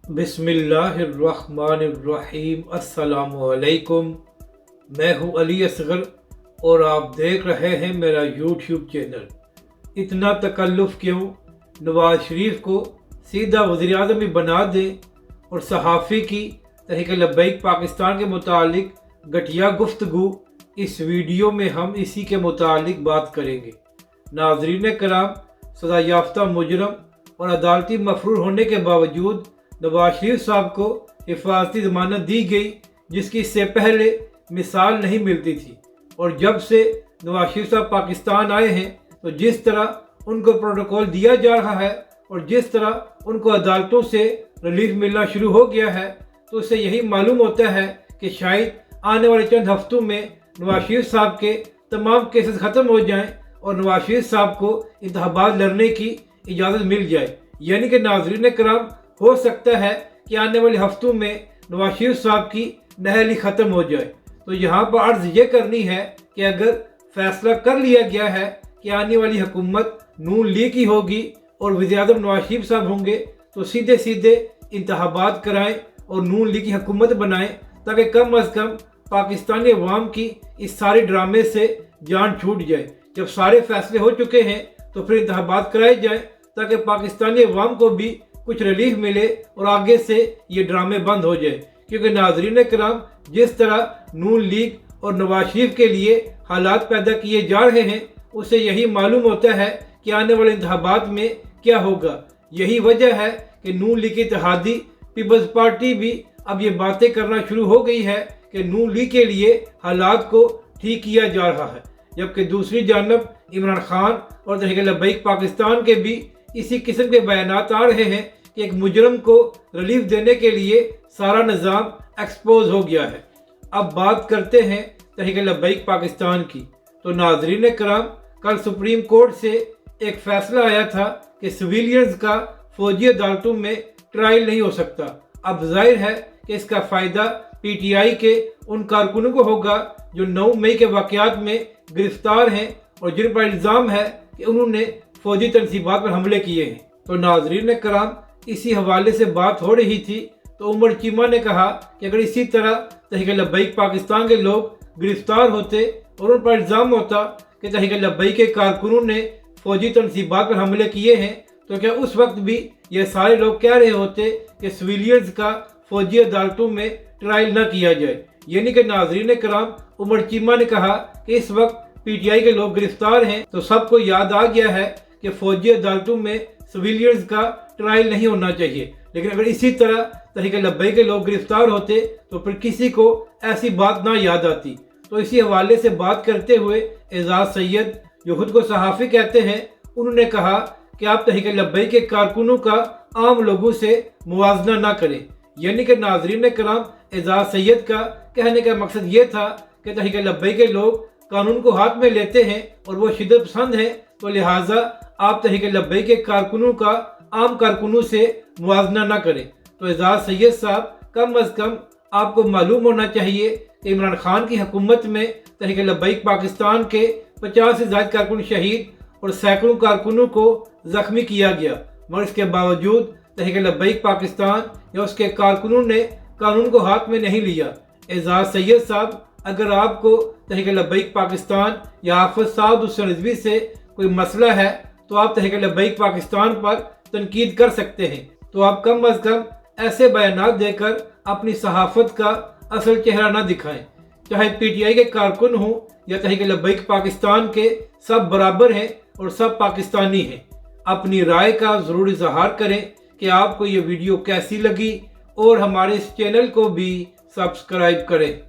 बिस्मिल्लाहिर्रहमानिर्रहीम। अस्सलामुअलैकुम। मैं हूँ अली असगर और आप देख रहे हैं मेरा यूट्यूब चैनल। इतना तकल्लुफ़ क्यों? नवाज शरीफ को सीधा वज़ीर आज़म भी बना दें और सहाफ़ी की तहरीक लब्बैक पाकिस्तान के मुतालिक घटिया गुफ्तगू। इस वीडियो में हम इसी के मुतालिक बात करेंगे। नाज़रीन कराम, सज़ा याफ्ता मुजरम और अदालती मफरूर होने के बावजूद नवाज शरीफ साहब को हिफाजती ज़मानत दी गई, जिसकी इससे पहले मिसाल नहीं मिलती थी। और जब से नवाज शरीफ साहब पाकिस्तान आए हैं तो जिस तरह उनको प्रोटोकॉल दिया जा रहा है और जिस तरह उनको अदालतों से रिलीफ मिलना शुरू हो गया है, तो उससे यही मालूम होता है कि शायद आने वाले चंद हफ्तों में नवाज शरीफ साहब के तमाम केसेस ख़त्म हो जाएं और नवाज शरीफ साहब को इंतखाबात लड़ने की इजाज़त मिल जाए। यानी कि नाज़रीन कराम, हो सकता है कि आने वाले हफ्तों में नवाज शरीफ साहब की नहली ख़त्म हो जाए। तो यहाँ पर अर्ज़ ये करनी है कि अगर फैसला कर लिया गया है कि आने वाली हुकूमत नून लीग की होगी और वज़ीर-ए-आज़म नवाज शरीफ साहब होंगे, तो सीधे सीधे इंतखाबात कराएं और नून लीग की हुकूमत बनाएं, ताकि कम अज़ कम पाकिस्तानी अवाम की इस सारे ड्रामे से जान छूट जाए। जब सारे फैसले हो चुके हैं तो फिर इंतखाबात कराए जाएं, ताकि पाकिस्तानी अवाम को भी कुछ रिलीफ मिले और आगे से ये ड्रामे बंद हो जाए। क्योंकि नाज़रीन कराम, जिस तरह नून लीग और नवाज शरीफ के लिए हालात पैदा किए जा रहे हैं, उससे यही मालूम होता है कि आने वाले इंतखाबात में क्या होगा। यही वजह है कि नून लीग की इत्तेहादी पीपल्स पार्टी भी अब ये बातें करना शुरू हो गई है कि नून लीग के लिए हालात को ठीक किया जा रहा है, जबकि दूसरी जानब इमरान खान और तहरीक लब्बैक पाकिस्तान के भी इसी किस्म के बयानात आ रहे हैं कि एक मुजरम को रिलीफ देने के लिए सारा निज़ाम एक्सपोज हो गया है। अब बात करते हैं तहरीक लब्बैक पाकिस्तान की। तो नाज़रीन कराम, कल सुप्रीम कोर्ट से एक फ़ैसला आया था कि सिविलियंस का फ़ौजी अदालतों में ट्रायल नहीं हो सकता। अब जाहिर है कि इसका फ़ायदा PTI के उन कारकुनों को होगा जो 9 मई के वाक़यात में गिरफ्तार हैं और जिन पर इल्ज़ाम है कि उन्होंने फ़ौजी तनसीबात पर हमले किए हैं। तो नाज़रीन कराम, इसी हवाले से बात हो रही थी तो उमर चीमा ने कहा कि अगर इसी तरह तहरीक लब्बैक पाकिस्तान के लोग गिरफ्तार होते और उन पर इल्ज़ाम होता कि तहरीक लब्बैक के कारकुनों ने फ़ौजी तनसीबात पर हमले किए हैं, तो क्या उस वक्त भी ये सारे लोग कह रहे होते कि सिविलियंस का फ़ौजी अदालतों में ट्रायल न किया जाए? यानी कि नाज़रीन कराम, उमर चीमा ने कहा कि इस वक्त PTI के लोग गिरफ्तार हैं तो सबको याद आ गया है कि फ़ौजी अदालतों में सिविलियंस का ट्रायल नहीं होना चाहिए। लेकिन अगर इसी तरह तहरीक लब्बैक के लोग गिरफ्तार होते तो फिर किसी को ऐसी बात ना याद आती। तो इसी हवाले से बात करते हुए एजाज सैयद, जो खुद को सहाफ़ी कहते हैं, उन्होंने कहा कि आप तहरीक लब्बैक के कारकुनों का आम लोगों से मुवाजना ना करें। यानी कि नाज़रीन कराम, एजाज सैयद का कहने का मकसद ये था कि तहरीक लब्बैक के लोग कानून को हाथ में लेते हैं और वो शिद्दत पसंद हैं, तो लिहाजा आप तहरीक लब्बैक के कारकुनों का आम कारकुनों से मुवाजना न करें। तो एजाज सैयद साहब, कम अज़ कम आपको मालूम होना चाहिए कि इमरान खान की हुकूमत में तहरीक लब्बैक पाकिस्तान के 50 से ज़्यादा कारकुन शहीद और सैकड़ों कारकुनों को ज़ख्मी किया गया, मगर इसके बावजूद तहरीक लब्बैक पाकिस्तान या उसके कारकुनों ने कानून को हाथ में नहीं लिया। एजाज सैयद साहब, अगर आपको तहरीक लब्बैक पाकिस्तान या हाफिज साउद हुसैन रिजवी से कोई मसला है तो आप तहरीक लब्बैक पाकिस्तान पर तनकीद कर सकते हैं। तो आप कम अज़ कम ऐसे बयानात देकर अपनी सहाफ़त का असल चेहरा ना दिखाएं। चाहे PTI के कारकुन हों या तहरीक लब्बैक पाकिस्तान के, सब बराबर हैं और सब पाकिस्तानी हैं। अपनी राय का ज़रूर इज़हार करें कि आपको ये वीडियो कैसी लगी और हमारे इस चैनल को भी सब्सक्राइब करें।